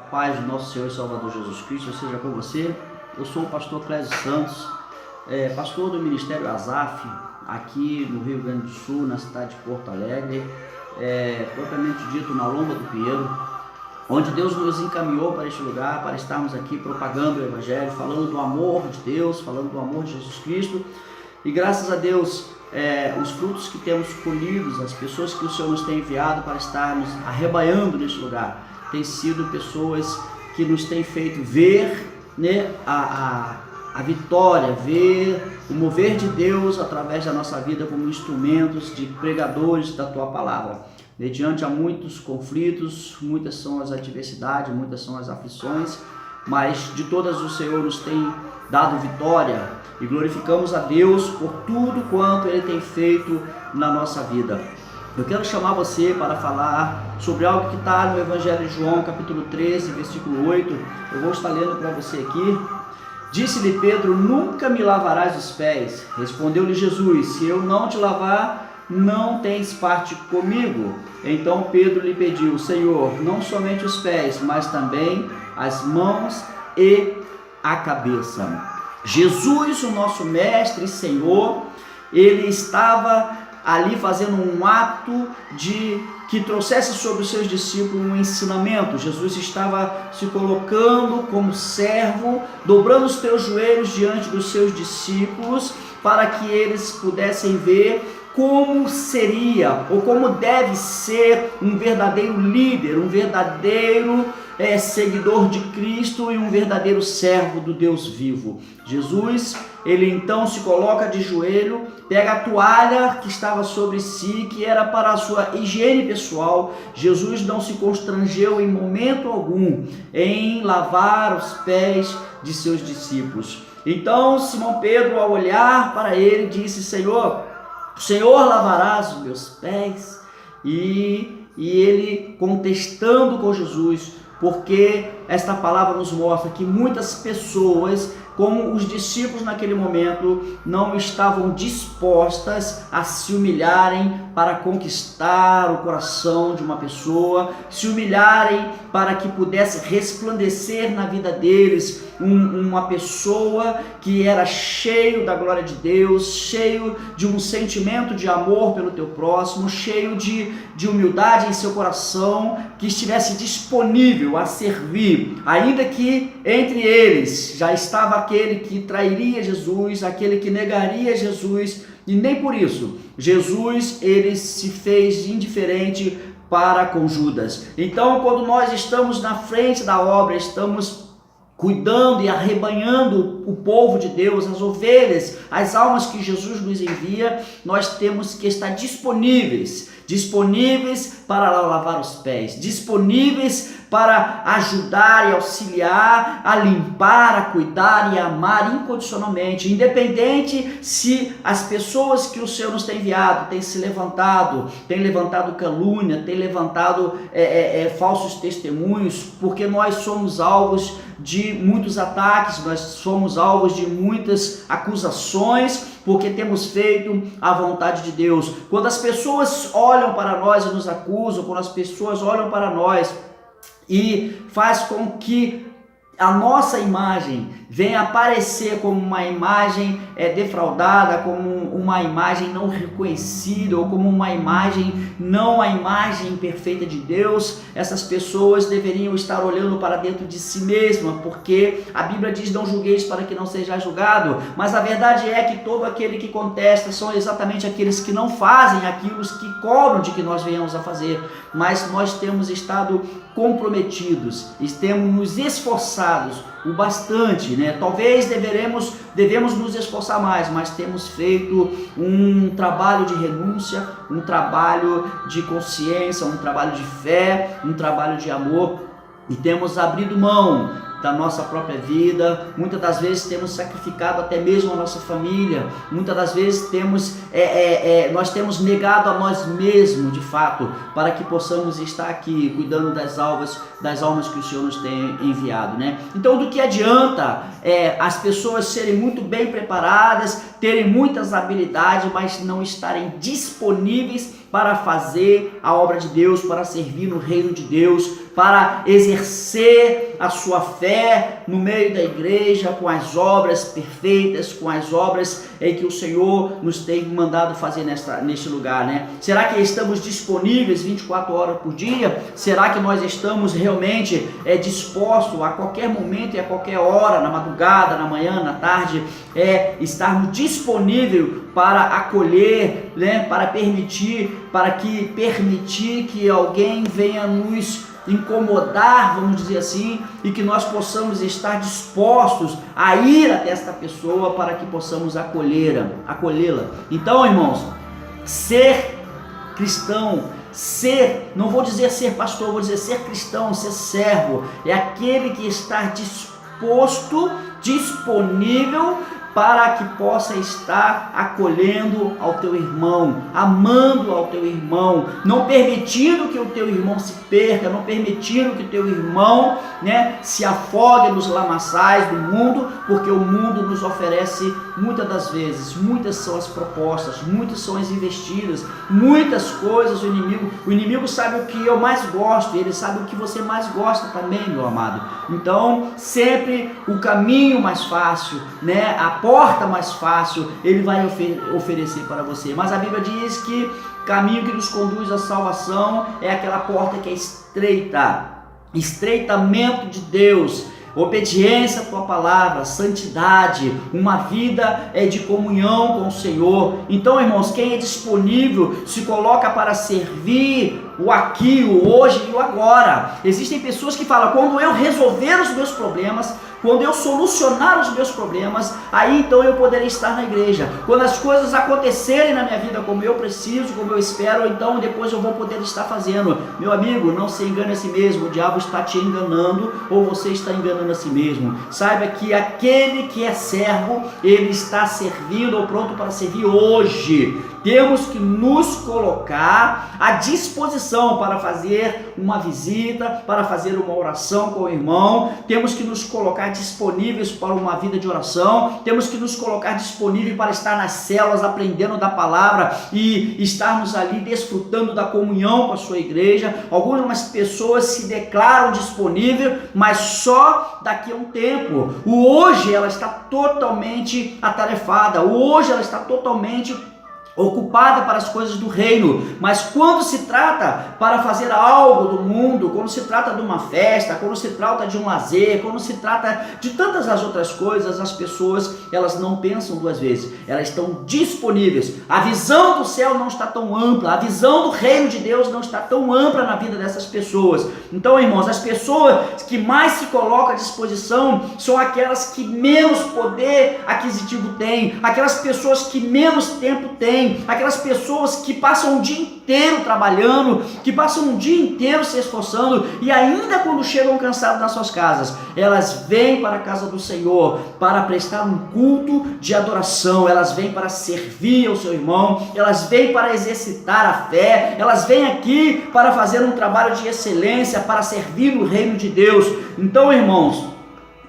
A paz do nosso Senhor e Salvador Jesus Cristo seja com você. Eu sou o pastor Clésio Santos, pastor do Ministério Azaf, aqui no Rio Grande do Sul, na cidade de Porto Alegre, propriamente dito na Lomba do Pinheiro, onde Deus nos encaminhou para este lugar, para estarmos aqui propagando o Evangelho, falando do amor de Deus, falando do amor de Jesus Cristo. E graças a Deus, os frutos que temos colhidos, as pessoas que o Senhor nos tem enviado para estarmos arrebanhando neste lugar, têm sido pessoas que nos têm feito ver, né, a vitória, ver o mover de Deus através da nossa vida como instrumentos de pregadores da Tua Palavra. Mediante a muitos conflitos, muitas são as adversidades, muitas são as aflições, mas de todas o Senhor nos tem dado vitória e glorificamos a Deus por tudo quanto Ele tem feito na nossa vida. Eu quero chamar você para falar sobre algo que está no Evangelho de João, capítulo 13, versículo 8. Eu vou estar lendo para você aqui. Disse-lhe Pedro: nunca me lavarás os pés. Respondeu-lhe Jesus: se eu não te lavar, não tens parte comigo. Então Pedro lhe pediu: Senhor, não somente os pés, mas também as mãos e a cabeça. Jesus, o nosso mestre e Senhor, ele estava ali fazendo um ato que trouxesse sobre os seus discípulos um ensinamento. Jesus estava se colocando como servo, dobrando os teus joelhos diante dos seus discípulos, para que eles pudessem ver como seria ou como deve ser um verdadeiro líder, um verdadeiro seguidor de Cristo e um verdadeiro servo do Deus vivo. Jesus, ele então se coloca de joelho, pega a toalha que estava sobre si, que era para a sua higiene pessoal. Jesus não se constrangeu em momento algum em lavar os pés de seus discípulos. Então Simão Pedro, ao olhar para ele, disse: Senhor, o Senhor lavará os meus pés? E ele contestando com Jesus, porque esta palavra nos mostra que muitas pessoas, como os discípulos naquele momento, não estavam dispostas a se humilharem para conquistar o coração de uma pessoa, se humilharem para que pudesse resplandecer na vida deles uma pessoa que era cheio da glória de Deus, cheio de um sentimento de amor pelo teu próximo, cheio de humildade em seu coração, que estivesse disponível a servir, ainda que entre eles já estava aquele que trairia Jesus, aquele que negaria Jesus, e nem por isso Jesus ele se fez indiferente para com Judas. Então, quando nós estamos na frente da obra, estamos cuidando e arrebanhando o povo de Deus, as ovelhas, as almas que Jesus nos envia, nós temos que estar disponíveis para lavar os pés, disponíveis para ajudar e auxiliar, a limpar, a cuidar e a amar incondicionalmente, independente se as pessoas que o Senhor nos tem enviado têm se levantado, têm levantado calúnia, têm levantado falsos testemunhos, porque nós somos alvos de muitos ataques, nós somos alvos de muitas acusações, porque temos feito a vontade de Deus. Quando as pessoas olham para nós e nos acusam, quando as pessoas olham para nós e faz com que a nossa imagem venha aparecer como uma imagem defraudada, como uma imagem não reconhecida, ou como uma imagem não a imagem perfeita de Deus, essas pessoas deveriam estar olhando para dentro de si mesma, porque a Bíblia diz: não julgueis para que não seja julgado, mas a verdade é que todo aquele que contesta são exatamente aqueles que não fazem aquilo que cobram de que nós venhamos a fazer, mas nós temos estado comprometidos, temos nos esforçados o bastante, né? Talvez devemos nos esforçar mais, mas temos feito um trabalho de renúncia, um trabalho de consciência, um trabalho de fé, um trabalho de amor, e temos abrido mão da nossa própria vida. Muitas das vezes temos sacrificado até mesmo a nossa família, muitas das vezes nós temos negado a nós mesmos, de fato, para que possamos estar aqui cuidando das almas que o Senhor nos tem enviado, né? Então, do que adianta as pessoas serem muito bem preparadas, terem muitas habilidades, mas não estarem disponíveis para fazer a obra de Deus, para servir no reino de Deus, para exercer a sua fé no meio da igreja com as obras perfeitas, com as obras em que o Senhor nos tem mandado fazer neste lugar, né? Será que estamos disponíveis 24 horas por dia? Será que nós estamos realmente dispostos a qualquer momento e a qualquer hora, na madrugada, na manhã, na tarde, estarmos disponíveis para acolher, né? Para permitir que alguém venha nos incomodar, vamos dizer assim, e que nós possamos estar dispostos a ir até esta pessoa para que possamos acolhê-la. Então, irmãos, ser cristão, não vou dizer ser pastor, vou dizer ser cristão, ser servo, é aquele que está disponível para que possa estar acolhendo ao teu irmão, amando ao teu irmão, não permitindo que o teu irmão se perca, não permitindo que o teu irmão, né, se afogue nos lamaçais do mundo, porque o mundo nos oferece muitas das vezes, muitas são as propostas, muitas são as investidas, muitas coisas. O inimigo sabe o que eu mais gosto, ele sabe o que você mais gosta também, meu amado. Então, sempre o caminho mais fácil, né, a porta mais fácil, ele vai oferecer para você. Mas a Bíblia diz que o caminho que nos conduz à salvação é aquela porta que é estreita, estreitamento de Deus, obediência à tua palavra, santidade, uma vida de comunhão com o Senhor. Então, irmãos, quem é disponível se coloca para servir o aqui, o hoje e o agora. Existem pessoas que falam: quando eu resolver os meus problemas, quando eu solucionar os meus problemas, aí então eu poderei estar na igreja. Quando as coisas acontecerem na minha vida como eu preciso, como eu espero, então depois eu vou poder estar fazendo. Meu amigo, não se engane a si mesmo. O diabo está te enganando ou você está enganando a si mesmo. Saiba que aquele que é servo, ele está servindo ou pronto para servir hoje. Temos que nos colocar à disposição para fazer uma visita, para fazer uma oração com o irmão. Temos que nos colocar disponíveis para uma vida de oração. Temos que nos colocar disponíveis para estar nas células aprendendo da palavra e estarmos ali desfrutando da comunhão com a sua igreja. Algumas pessoas se declaram disponíveis, mas só daqui a um tempo. O hoje ela está totalmente atarefada. O hoje ela está totalmente ocupada para as coisas do reino, mas quando se trata para fazer algo do mundo, quando se trata de uma festa, quando se trata de um lazer, quando se trata de tantas as outras coisas, as pessoas, elas não pensam duas vezes, elas estão disponíveis. A visão do céu não está tão ampla, a visão do reino de Deus não está tão ampla na vida dessas pessoas. Então, irmãos, as pessoas que mais se colocam à disposição são aquelas que menos poder aquisitivo têm, aquelas pessoas que menos tempo têm, aquelas pessoas que passam o dia inteiro trabalhando, que passam um dia inteiro se esforçando e ainda quando chegam cansados nas suas casas, elas vêm para a casa do Senhor para prestar um culto de adoração, elas vêm para servir ao seu irmão, elas vêm para exercitar a fé, elas vêm aqui para fazer um trabalho de excelência, para servir no reino de Deus. Então, irmãos,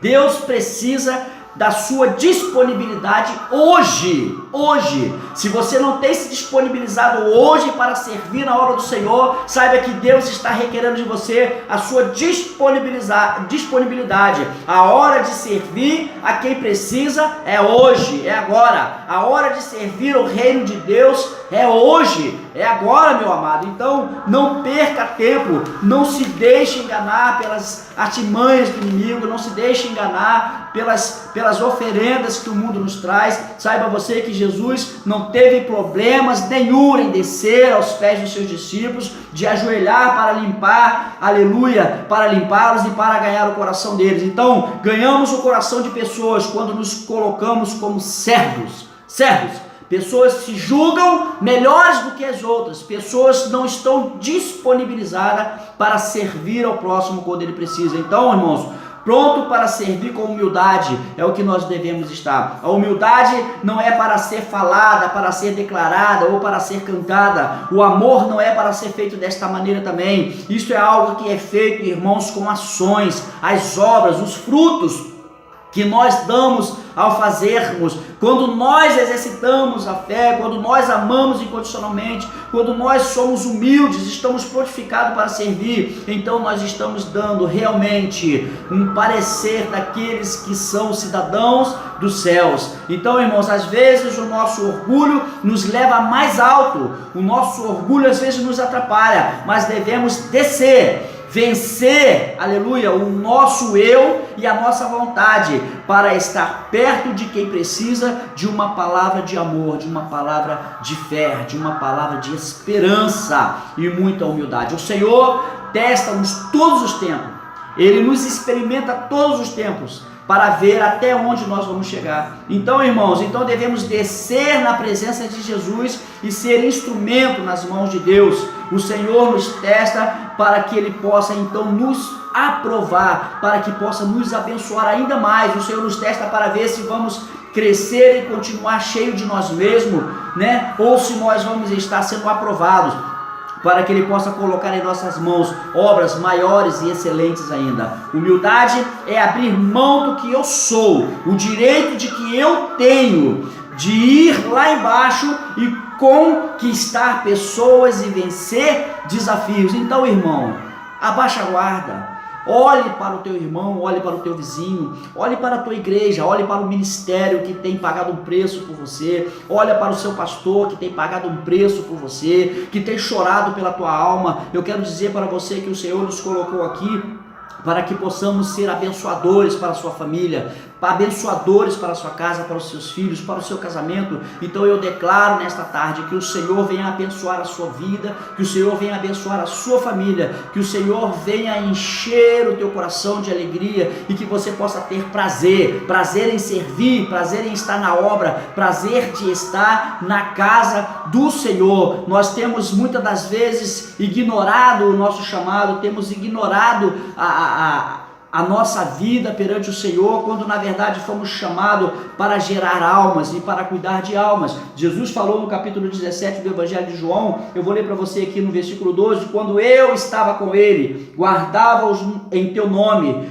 Deus precisa da sua disponibilidade hoje. Se você não tem se disponibilizado hoje para servir na obra do Senhor, saiba que Deus está requerendo de você a sua disponibilidade. A hora de servir a quem precisa é hoje, é agora. A hora de servir o reino de Deus é hoje, é agora, meu amado. Então não perca tempo, não se deixe enganar pelas artimanhas do inimigo, não se deixe enganar pelas oferendas que o mundo nos traz. Saiba você que Jesus não teve problemas nenhum em descer aos pés dos seus discípulos, de ajoelhar para limpar, aleluia, para limpá-los e para ganhar o coração deles. Então, ganhamos o coração de pessoas quando nos colocamos como servos. Pessoas se julgam melhores do que as outras, pessoas não estão disponibilizadas para servir ao próximo quando ele precisa. Então, irmãos, pronto para servir com humildade é o que nós devemos estar. A humildade não é para ser falada, para ser declarada ou para ser cantada. O amor não é para ser feito desta maneira também. Isso é algo que é feito, irmãos, com ações, as obras, os frutos que nós damos ao fazermos, quando nós exercitamos a fé, quando nós amamos incondicionalmente, quando nós somos humildes, estamos prontificados para servir, então nós estamos dando realmente um parecer daqueles que são cidadãos dos céus. Então, irmãos, às vezes o nosso orgulho nos leva mais alto, o nosso orgulho às vezes nos atrapalha, mas devemos descer, vencer, aleluia, o nosso eu e a nossa vontade, para estar perto de quem precisa de uma palavra de amor, de uma palavra de fé, de uma palavra de esperança e muita humildade. O Senhor testa-nos todos os tempos, Ele nos experimenta todos os tempos, para ver até onde nós vamos chegar. Então, irmãos, devemos descer na presença de Jesus e ser instrumento nas mãos de Deus. O Senhor nos testa para que Ele possa então nos aprovar, para que possa nos abençoar ainda mais. O Senhor nos testa para ver se vamos crescer e continuar cheio de nós mesmos, né? Ou se nós vamos estar sendo aprovados, para que Ele possa colocar em nossas mãos obras maiores e excelentes ainda. Humildade é abrir mão do que eu sou, o direito de que eu tenho de ir lá embaixo e conquistar pessoas e vencer desafios. Então, irmão, abaixa a guarda. Olhe para o teu irmão, olhe para o teu vizinho, olhe para a tua igreja, olhe para o ministério que tem pagado um preço por você, olhe para o seu pastor que tem pagado um preço por você, que tem chorado pela tua alma. Eu quero dizer para você que o Senhor nos colocou aqui para que possamos ser abençoadores para a sua família, abençoadores para a sua casa, para os seus filhos, para o seu casamento. Então eu declaro nesta tarde que o Senhor venha abençoar a sua vida, que o Senhor venha abençoar a sua família, que o Senhor venha encher o teu coração de alegria e que você possa ter prazer em servir, prazer em estar na obra, prazer de estar na casa do Senhor. Nós temos muitas das vezes ignorado o nosso chamado, temos ignorado a nossa vida perante o Senhor, quando na verdade fomos chamados para gerar almas e para cuidar de almas. Jesus falou no capítulo 17 do Evangelho de João, eu vou ler para você aqui no versículo 12, quando eu estava com ele, guardava-os em teu nome,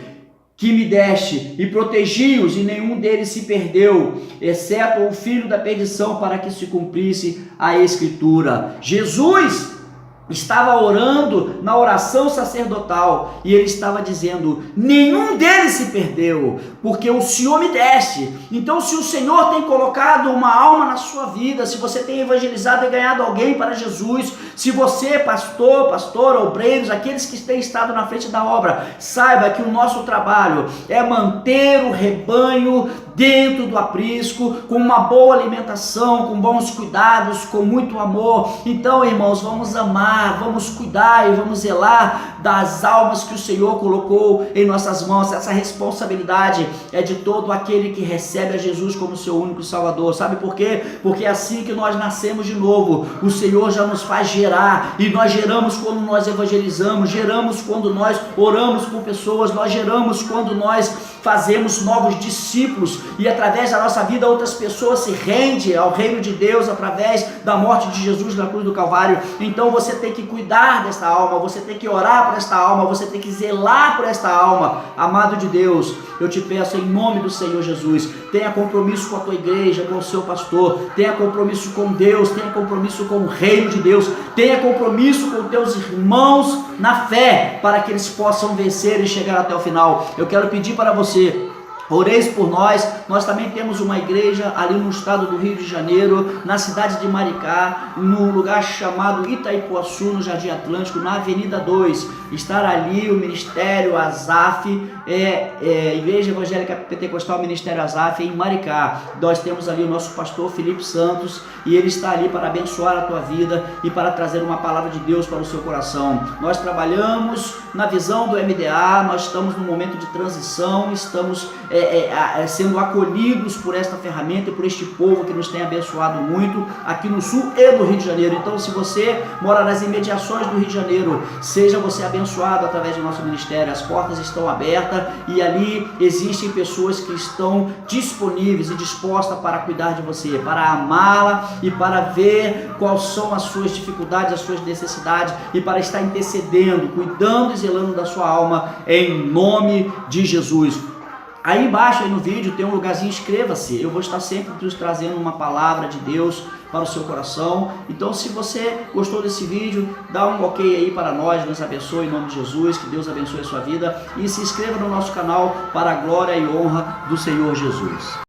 que me deste, e protegi-os, e nenhum deles se perdeu, exceto o filho da perdição, para que se cumprisse a Escritura. Jesus estava orando na oração sacerdotal e ele estava dizendo: nenhum deles se perdeu, porque o Senhor me deste. Então, se o Senhor tem colocado uma alma na sua vida, se você tem evangelizado e ganhado alguém para Jesus, se você, pastor, obreiros, aqueles que têm estado na frente da obra, saiba que o nosso trabalho é manter o rebanho dentro do aprisco, com uma boa alimentação, com bons cuidados, com muito amor. Então, irmãos, vamos amar, vamos cuidar e vamos zelar das almas que o Senhor colocou em nossas mãos. Essa responsabilidade é de todo aquele que recebe a Jesus como seu único Salvador. Sabe por quê? Porque é assim que nós nascemos de novo. O Senhor já nos faz gerar, e nós geramos quando nós evangelizamos, geramos quando nós oramos por pessoas, nós geramos quando nós fazemos novos discípulos, e através da nossa vida outras pessoas se rendem ao reino de Deus através da morte de Jesus na cruz do Calvário. Então você tem que cuidar desta alma, você tem que orar por esta alma, você tem que zelar por esta alma. Amado de Deus, eu te peço em nome do Senhor Jesus, tenha compromisso com a tua igreja, com o seu pastor, tenha compromisso com Deus, tenha compromisso com o reino de Deus, tenha compromisso com teus irmãos na fé, para que eles possam vencer e chegar até o final. Eu quero pedir para você, oreis por nós. Nós também temos uma igreja ali no estado do Rio de Janeiro, na cidade de Maricá, num lugar chamado Itaipuaçu, no Jardim Atlântico, na Avenida 2. Estar ali o Ministério Azaf, Igreja Evangélica Pentecostal Ministério Azaf, em Maricá. Nós temos ali o nosso pastor Felipe Santos, e ele está ali para abençoar a tua vida e para trazer uma palavra de Deus para o seu coração. Nós trabalhamos na visão do MDA, nós estamos num momento de transição, estamos sendo acolhidos por esta ferramenta e por este povo que nos tem abençoado muito aqui no sul e no Rio de Janeiro. Então, se você mora nas imediações do Rio de Janeiro, seja você abençoado através do nosso ministério. As portas estão abertas e ali existem pessoas que estão disponíveis e dispostas para cuidar de você, para amá-la e para ver quais são as suas dificuldades, as suas necessidades, e para estar intercedendo, cuidando e zelando da sua alma em nome de Jesus. Aí embaixo aí no vídeo tem um lugarzinho, inscreva-se. Eu vou estar sempre nos trazendo uma palavra de Deus para o seu coração. Então, se você gostou desse vídeo, dá um ok aí para nós, Deus abençoe em nome de Jesus, que Deus abençoe a sua vida e se inscreva no nosso canal para a glória e honra do Senhor Jesus.